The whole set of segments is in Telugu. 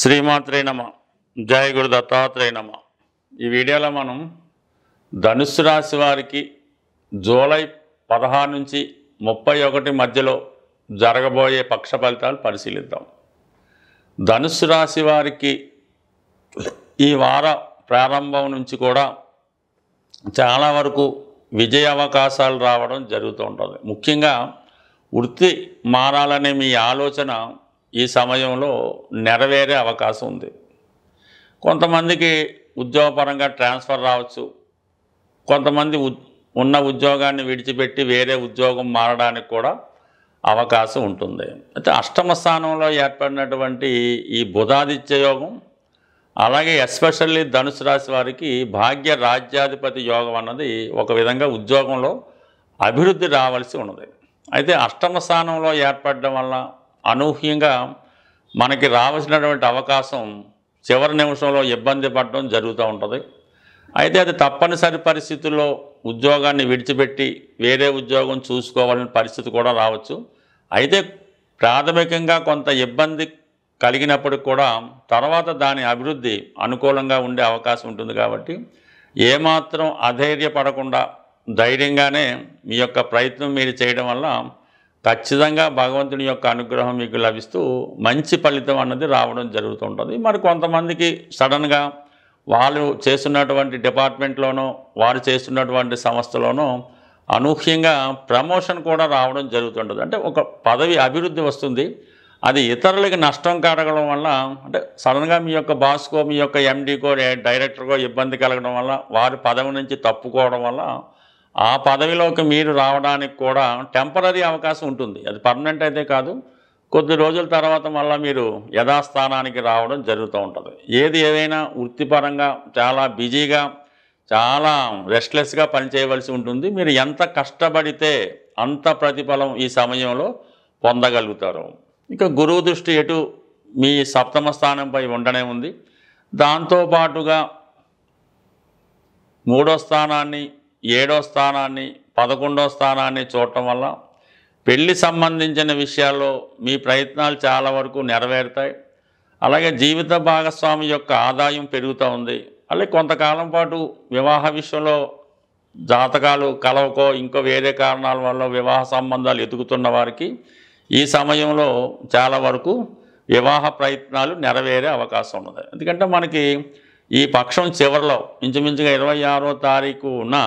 శ్రీమాత్రే నమ. జయ గురు దత్తాత్రేయ నమ. ఈ వీడియోలో మనం ధనుస్సు రాశి వారికి జూలై 16 నుంచి 31 మధ్యలో జరగబోయే పక్ష ఫలితాలు పరిశీలిద్దాం. ధనుస్సు రాశి వారికి ఈ వార ప్రారంభం నుంచి కూడా చాలా వరకు విజయ అవకాశాలు రావడం జరుగుతూ ఉంటుంది. ముఖ్యంగా వృత్తి మారాలనే మీ ఆలోచన ఈ సమయంలో నెరవేరే అవకాశం ఉంది. కొంతమందికి ఉద్యోగపరంగా ట్రాన్స్ఫర్ రావచ్చు. కొంతమంది ఉన్న ఉద్యోగాన్ని విడిచిపెట్టి వేరే ఉద్యోగం మారడానికి కూడా అవకాశం ఉంటుంది. అయితే అష్టమ స్థానంలో ఏర్పడినటువంటి ఈ బుధాదిత్య యోగం, అలాగే ఎస్పెషల్లీ ధనుసు రాశి వారికి భాగ్య రాజ్యాధిపతి యోగం అన్నది ఒక విధంగా ఉద్యోగంలో అభివృద్ధి రావాల్సి ఉన్నది. అయితే అష్టమ స్థానంలో ఏర్పడడం వల్ల అనూహ్యంగా మనకి రావాల్సినటువంటి అవకాశం చివరి నిమిషంలో ఇబ్బంది పడడం జరుగుతూ ఉంటుంది. అయితే అది తప్పనిసరి పరిస్థితుల్లో ఉద్యోగాన్ని విడిచిపెట్టి వేరే ఉద్యోగం చూసుకోవాలని పరిస్థితి కూడా రావచ్చు. అయితే ప్రాథమికంగా కొంత ఇబ్బంది కలిగినప్పటికి కూడా తర్వాత దాని అభివృద్ధి అనుకూలంగా ఉండే అవకాశం ఉంటుంది. కాబట్టి ఏమాత్రం అధైర్యపడకుండా ధైర్యంగానే మీ యొక్క ప్రయత్నం మీరు చేయడం వల్ల ఖచ్చితంగా భగవంతుని యొక్క అనుగ్రహం మీకు లభిస్తూ మంచి ఫలితం అన్నది రావడం జరుగుతుంటుంది. మరి కొంతమందికి సడన్గా వాళ్ళు చేస్తున్నటువంటి డిపార్ట్మెంట్లోనో వారు చేస్తున్నటువంటి సంస్థలోనో అనూహ్యంగా ప్రమోషన్ కూడా రావడం జరుగుతుంటుంది. అంటే ఒక పదవి అభివృద్ధి వస్తుంది. అది ఇతరులకి నష్టం కలగడం వల్ల, అంటే సడన్గా మీ యొక్క బాస్కో, మీ యొక్క ఎండీకో, డైరెక్టర్కో ఇబ్బంది కలగడం వల్ల, వారి పదవి నుంచి తప్పుకోవడం వల్ల ఆ పదవిలోకి మీరు రావడానికి కూడా టెంపరరీ అవకాశం ఉంటుంది. అది పర్మనెంట్ అయితే కాదు. కొద్ది రోజుల తర్వాత మళ్ళీ మీరు యథాస్థానానికి రావడం జరుగుతూ ఉంటుంది. ఏది ఏదైనా వృత్తిపరంగా చాలా బిజీగా, చాలా రెస్ట్లెస్గా పనిచేయవలసి ఉంటుంది. మీరు ఎంత కష్టపడితే అంత ప్రతిఫలం ఈ సమయంలో పొందగలుగుతారు. ఇక గురువు దృష్టి ఎటు మీ సప్తమ స్థానంపై ఉండనే ఉంది. దాంతోపాటుగా 3వ స్థానాన్ని, 7వ స్థానాన్ని, 11వ స్థానాన్ని చూడటం వల్ల పెళ్లి సంబంధించిన విషయాల్లో మీ ప్రయత్నాలు చాలా వరకు నెరవేరుతాయి. అలాగే జీవిత భాగస్వామి యొక్క ఆదాయం పెరుగుతూ ఉంది. అలాగే కొంతకాలం పాటు వివాహ విషయంలో జాతకాలు కలవకో ఇంకో వేరే కారణాల వల్ల వివాహ సంబంధాలు ఎదుగుతున్న వారికి ఈ సమయంలో చాలా వరకు వివాహ ప్రయత్నాలు నెరవేరే అవకాశం ఉన్నది. ఎందుకంటే మనకి ఈ పక్షం చివరిలో ఇంచుమించుగా 26వ తారీఖున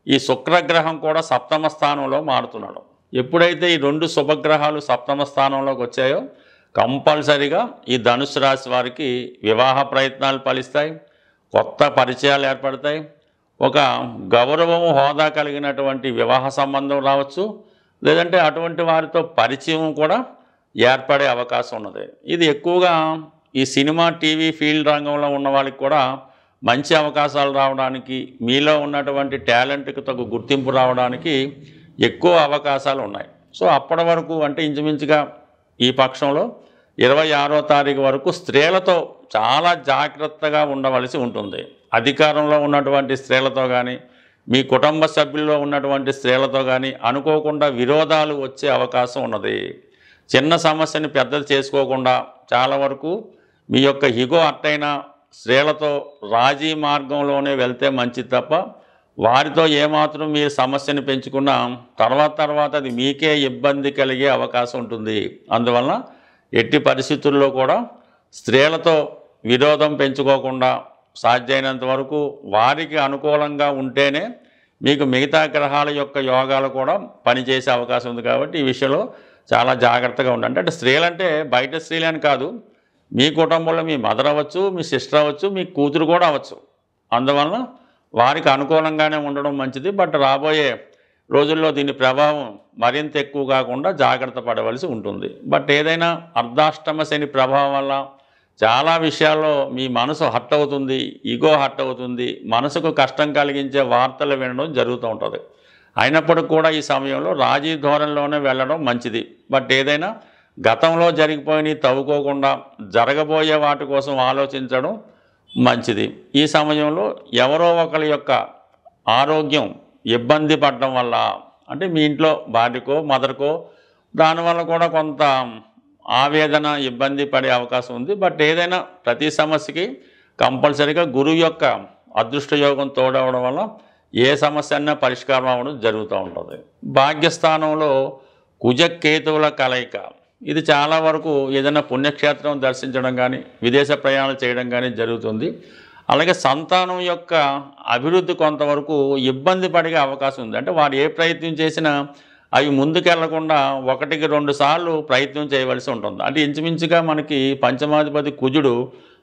ఈ శుక్రగ్రహం కూడా సప్తమ స్థానంలో మారుతున్నాడు. ఎప్పుడైతే ఈ 2 శుభగ్రహాలు సప్తమ స్థానంలోకి వచ్చాయో కంపల్సరిగా ఈ ధనుసు రాశి వారికి వివాహ ప్రయత్నాలు ఫలిస్తాయి, కొత్త పరిచయాలు ఏర్పడతాయి, ఒక గౌరవం హోదా కలిగినటువంటి వివాహ సంబంధం రావచ్చు, లేదంటే అటువంటి వారితో పరిచయం కూడా ఏర్పడే అవకాశం ఉన్నది. ఇది ఎక్కువగా ఈ సినిమా, టీవీ ఫీల్డ్ రంగంలో ఉన్న వాళ్ళకి కూడా మంచి అవకాశాలు రావడానికి, మీలో ఉన్నటువంటి టాలెంట్కి తగు గుర్తింపు రావడానికి ఎక్కువ అవకాశాలు ఉన్నాయి. సో అప్పటి వరకు, అంటే ఇంచుమించుగా ఈ పక్షంలో 26వ తారీఖు వరకు స్త్రీలతో చాలా జాగ్రత్తగా ఉండవలసి ఉంటుంది. అధికారంలో ఉన్నటువంటి స్త్రీలతో కానీ, మీ కుటుంబ సభ్యుల్లో ఉన్నటువంటి స్త్రీలతో కానీ అనుకోకుండా విరోధాలు వచ్చే అవకాశం ఉన్నది. చిన్న సమస్యని పెద్దది చేసుకోకుండా చాలా వరకు మీ యొక్క ఈగో అట్టైనా స్త్రీలతో రాజీ మార్గంలోనే వెళ్తే మంచిది తప్ప వారితో ఏమాత్రం మీరు సమస్యను పెంచుకున్నా తర్వాత అది మీకే ఇబ్బంది కలిగే అవకాశం ఉంటుంది. అందువలన ఎట్టి పరిస్థితుల్లో కూడా స్త్రీలతో విరోధం పెంచుకోకుండా సాధ్యమైనంత వరకు వారికి అనుకూలంగా ఉంటేనే మీకు మిగతా గ్రహాల యొక్క యోగాలు కూడా పనిచేసే అవకాశం ఉంది. కాబట్టి ఈ విషయంలో చాలా జాగ్రత్తగా ఉండండి. అంటే స్త్రీలంటే బయట స్త్రీలని కాదు, మీ కుటుంబంలో మీ మదర్ అవ్వచ్చు, మీ సిస్టర్ అవ్వచ్చు, మీ కూతురు కూడా అవ్వచ్చు. అందువలన వారికి అనుకూలంగానే ఉండడం మంచిది. బట్ రాబోయే రోజుల్లో దీని ప్రభావం మరింత ఎక్కువ కాకుండా జాగ్రత్త పడవలసి ఉంటుంది. బట్ ఏదైనా అర్ధాష్టమ శని ప్రభావం వల్ల చాలా విషయాల్లో మీ మనసు హర్ట్ అవుతుంది, ఈగో హర్ట్ అవుతుంది, మనసుకు కష్టం కలిగించే వార్తలు వినడం జరుగుతూ ఉంటుంది. అయినప్పటికీ కూడా ఈ సమయంలో రాజీ ధోరణిలోనే వెళ్ళడం మంచిది. బట్ ఏదైనా గతంలో జరిగిపోయినవి తవ్వుకోకుండా జరగబోయే వాటి కోసం ఆలోచించడం మంచిది. ఈ సమయంలో ఎవరో ఒకరి యొక్క ఆరోగ్యం ఇబ్బంది పడడం వల్ల, అంటే మీ ఇంట్లో భార్యకో మదర్కో దానివల్ల కూడా కొంత ఆవేదన ఇబ్బంది పడే అవకాశం ఉంది. బట్ ఏదైనా ప్రతి సమస్యకి కంపల్సరీగా గురువు యొక్క అదృష్ట యోగం తోడవడం వల్ల ఏ సమస్య అయినా పరిష్కారం అవ్వడం జరుగుతూ ఉంటుంది. భాగ్యస్థానంలో కుజకేతువుల కలయిక ఇది చాలా వరకు ఏదైనా పుణ్యక్షేత్రం దర్శించడం కానీ విదేశ ప్రయాణాలు చేయడం కానీ జరుగుతుంది. అలాగే సంతానం యొక్క అభివృద్ధి కొంతవరకు ఇబ్బంది పడే అవకాశం ఉంది. అంటే వారు ఏ ప్రయత్నం చేసినా అవి ముందుకెళ్లకుండా 1-2 సార్లు ప్రయత్నం చేయవలసి ఉంటుంది. అంటే ఇంచుమించుగా మనకి పంచమాధిపతి కుజుడు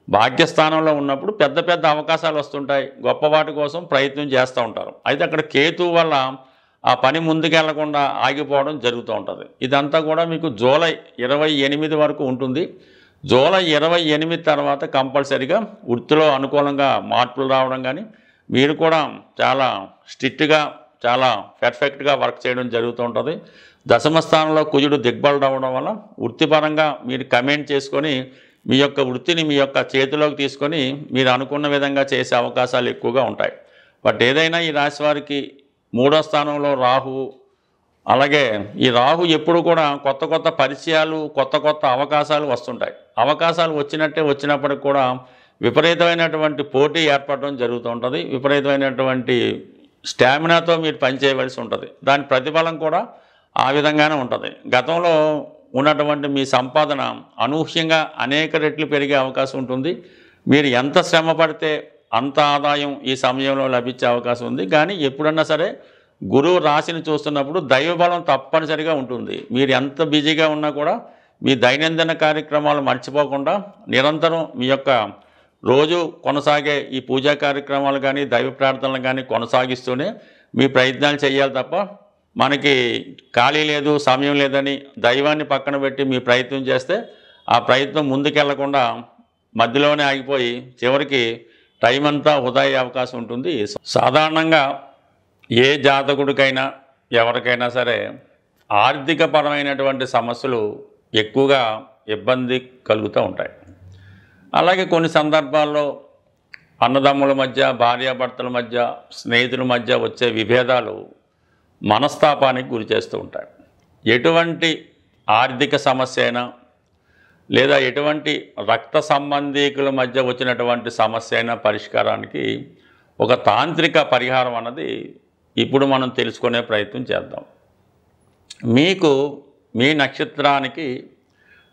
భాగ్యస్థానంలో ఉన్నప్పుడు పెద్ద పెద్ద అవకాశాలు వస్తుంటాయి, గొప్ప వాటి కోసం ప్రయత్నం చేస్తూ ఉంటారు. అయితే అక్కడ కేతువు వల్ల ఆ పని ముందుకెళ్లకుండా ఆగిపోవడం జరుగుతూ ఉంటుంది. ఇదంతా కూడా మీకు జూలై 28 వరకు ఉంటుంది. జూలై 28 తర్వాత కంపల్సరీగా వృత్తిలో అనుకూలంగా మార్పులు రావడం కానీ మీరు కూడా చాలా స్ట్రిక్ట్గా చాలా పర్ఫెక్ట్గా వర్క్ చేయడం జరుగుతూ ఉంటుంది. దశమ స్థానంలో కుజుడు దిగ్బలుడు అవ్వడం వల్ల వృత్తిపరంగా మీరు కమెంట్ చేసుకొని మీ యొక్క వృత్తిని మీ యొక్క చేతిలోకి తీసుకొని మీరు అనుకున్న విధంగా చేసే అవకాశాలు ఎక్కువగా ఉంటాయి. బట్ ఏదైనా ఈ రాశి వారికి 3వ స్థానంలో రాహువు, అలాగే ఈ రాహు ఎప్పుడు కూడా కొత్త కొత్త పరిచయాలు కొత్త కొత్త అవకాశాలు వస్తుంటాయి. అవకాశాలు వచ్చినప్పటికి కూడా విపరీతమైనటువంటి పోటీ ఏర్పడడం జరుగుతూ ఉంటుంది. విపరీతమైనటువంటి స్టామినాతో మీరు పనిచేయవలసి ఉంటుంది. దాని ప్రతిఫలం కూడా ఆ విధంగానే ఉంటుంది. గతంలో ఉన్నటువంటి మీ సంపాదన అనూహ్యంగా అనేక రెట్లు పెరిగే అవకాశం ఉంటుంది. మీరు ఎంత శ్రమ పడితే అంత ఆదాయం ఈ సమయంలో లభించే అవకాశం ఉంది. కానీ ఎప్పుడన్నా సరే గురువు రాశిని చూస్తున్నప్పుడు దైవబలం తప్పనిసరిగా ఉంటుంది. మీరు ఎంత బిజీగా ఉన్నా కూడా మీ దైనందిన కార్యక్రమాలు మర్చిపోకుండా నిరంతరం మీ యొక్క రోజు కొనసాగే ఈ పూజా కార్యక్రమాలు కానీ దైవ ప్రార్థనలు కానీ కొనసాగిస్తూనే మీ ప్రయత్నాలు చేయాలి తప్ప మనకి ఖాళీ లేదు సమయం లేదని దైవాన్ని పక్కన పెట్టి మీ ప్రయత్నం చేస్తే ఆ ప్రయత్నం ముందుకెళ్లకుండా మధ్యలోనే ఆగిపోయి చివరికి టైం అంతా వృధా అయ్యే అవకాశం ఉంటుంది. సాధారణంగా ఏ జాతకుడికైనా ఎవరికైనా సరే ఆర్థికపరమైనటువంటి సమస్యలు ఎక్కువగా ఇబ్బంది కలుగుతూ ఉంటాయి. అలాగే కొన్ని సందర్భాల్లో అన్నదమ్ముల మధ్య భార్యాభర్తల మధ్య స్నేహితుల మధ్య వచ్చే విభేదాలు మనస్తాపానికి గురి చేస్తూ ఉంటాయి. ఎటువంటి ఆర్థిక సమస్య అయినా లేదా ఎటువంటి రక్త సంబంధీకుల మధ్య వచ్చినటువంటి సమస్య అయినా పరిష్కారానికి ఒక తాంత్రిక పరిహారం అన్నది ఇప్పుడు మనం తెలుసుకునే ప్రయత్నం చేద్దాం. మీకు మీ నక్షత్రానికి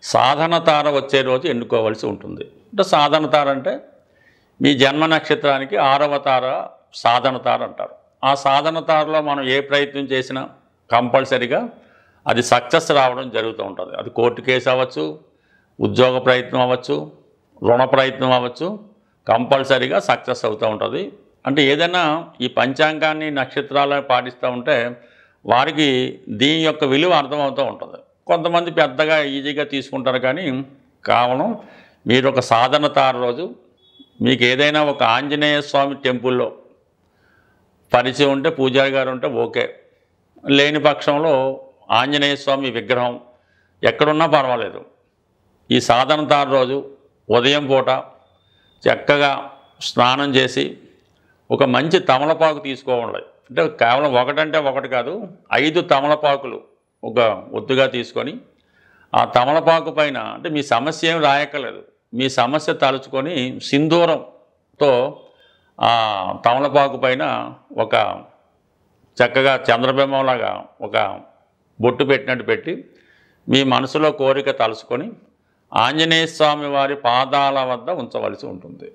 సాధన తార వచ్చే రోజు ఎన్నుకోవాల్సి ఉంటుంది. అంటే సాధన తార అంటే మీ జన్మ నక్షత్రానికి 6వ తార సాధన తార అంటారు. ఆ సాధన తారలో మనం ఏ ప్రయత్నం చేసినా కంపల్సరీగా అది సక్సెస్ రావడం జరుగుతూ ఉంటుంది. అది కోర్టు కేసు అవ్వచ్చు, ఉద్యోగ ప్రయత్నం అవ్వచ్చు, రుణ ప్రయత్నం అవ్వచ్చు, కంపల్సరీగా సక్సెస్ అవుతూ ఉంటుంది. అంటే ఏదైనా ఈ పంచాంగాన్ని నక్షత్రాలను పాటిస్తూ ఉంటే వారికి దీని యొక్క విలువ అర్థమవుతూ ఉంటుంది. కొంతమంది పెద్దగా ఈజీగా తీసుకుంటారు. కానీ కావడం మీరు ఒక సాధన తార రోజు మీకు ఏదైనా ఒక ఆంజనేయ స్వామి టెంపుల్లో పరిచయం ఉంటే పూజారి గారు ఉంటే ఓకే, లేని పక్షంలో ఆంజనేయ స్వామి విగ్రహం ఎక్కడున్నా పర్వాలేదు. ఈ సాధన తార రోజు ఉదయం పూట చక్కగా స్నానం చేసి ఒక మంచి తమలపాకు తీసుకోవాలి. అంటే కేవలం ఒకటంటే ఒకటి కాదు, 5 తమలపాకులు ఒక ఒత్తుగా తీసుకొని ఆ తమలపాకు పైన అంటే మీ సమస్య ఏం రాయక్కర్లేదు, మీ సమస్య తలుచుకొని సింధూరంతో ఆ తమలపాకు పైన ఒక చక్కగా చంద్రబింబంలాగా ఒక బొట్టు పెట్టినట్టు పెట్టి మీ మనసులో కోరిక తలుచుకొని ఆంజనేయ స్వామి వారి పాదాల వద్ద ఉంచవలసి ఉంటుంది.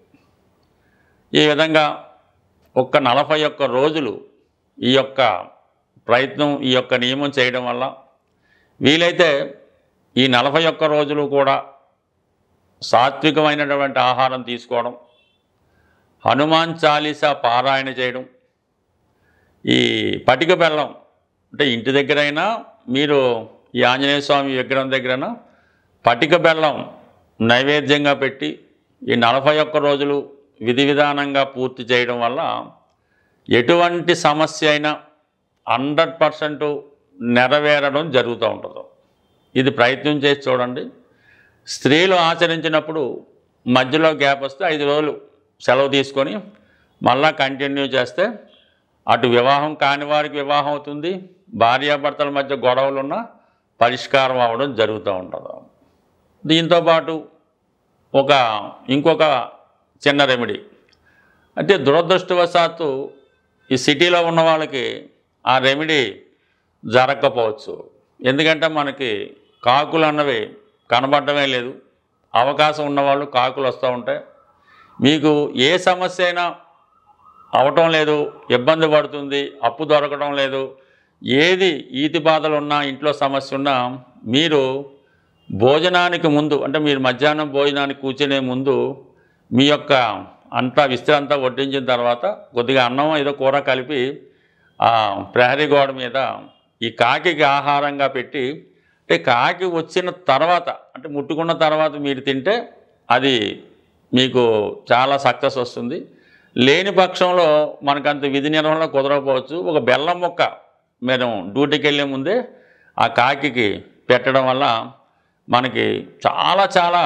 ఈ విధంగా ఒక్క 41 రోజులు ఈ యొక్క ప్రయత్నం ఈ యొక్క నియమం చేయడం వల్ల వీలైతే ఈ 41 రోజులు కూడా సాత్వికమైనటువంటి ఆహారం తీసుకోవడం, హనుమాన్ చాలీసా పారాయణ చేయడం, ఈ పటిక బెల్లం అంటే ఇంటి దగ్గరైనా మీరు ఈ ఆంజనేయ స్వామి విగ్రహం దగ్గరైనా పటిక బెల్లం నైవేద్యంగా పెట్టి ఈ 41 రోజులు విధి విధానంగా పూర్తి చేయడం వల్ల ఎటువంటి సమస్య అయినా 100% నెరవేరడం జరుగుతూ ఉంటుంది. ఇది ప్రయత్నం చేసి చూడండి. స్త్రీలు ఆచరించినప్పుడు మధ్యలో గ్యాప్ వస్తే 5 రోజులు సెలవు తీసుకొని మళ్ళా కంటిన్యూ చేస్తే అటు వివాహం కాని వారికి వివాహం అవుతుంది, భార్యాభర్తల మధ్య గొడవలున్న పరిష్కారం అవ్వడం జరుగుతూ ఉంటుంది. దీంతోపాటు ఇంకొక చిన్న రెమెడీ అంటే దురదృష్టవశాత్తు ఈ సిటీలో ఉన్న వాళ్ళకి ఆ రెమెడీ జరగకపోవచ్చు. ఎందుకంటే మనకి కాకులు అన్నవి కనబడటమే లేదు. అవకాశం ఉన్నవాళ్ళు కాకులు వస్తూ ఉంటాయి. మీకు ఏ సమస్య అయినా అవటం లేదు, ఇబ్బంది పడుతుంది, అప్పు దొరకడం లేదు, ఏది ఈతి బాధలు ఉన్నా, ఇంట్లో సమస్య ఉన్నా మీరు భోజనానికి ముందు అంటే మీరు మధ్యాహ్నం భోజనానికి కూర్చునే ముందు మీ యొక్క అంతా విస్తరి అంతా వడ్డించిన తర్వాత కొద్దిగా అన్నం ఏదో కూర కలిపి ప్రహరీ గోడ మీద ఈ కాకికి ఆహారంగా పెట్టి అంటే కాకి వచ్చిన తర్వాత అంటే ముట్టుకున్న తర్వాత మీరు తింటే అది మీకు చాలా సక్సెస్ వస్తుంది. లేని పక్షంలో మనకంత విధి నిర్వహణ కుదరకపోవచ్చు. ఒక బెల్లం ముక్క మేము డ్యూటీకి వెళ్ళే ముందే ఆ కాకికి పెట్టడం వల్ల మనకి చాలా చాలా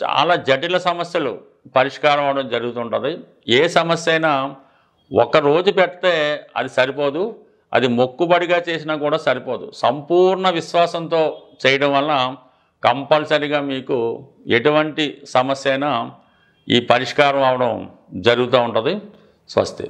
చాలా జటిల సమస్యలు పరిష్కారం అవడం జరుగుతుంటుంది. ఏ సమస్య అయినా ఒకరోజు పెడితే అది సరిపోదు, అది మొక్కుబడిగా చేసినా కూడా సరిపోదు. సంపూర్ణ విశ్వాసంతో చేయడం వల్ల కంపల్సరీగా మీకు ఎటువంటి సమస్య అయినా ఈ పరిష్కారం అవడం జరుగుతూ ఉంటుంది. స్వస్తి.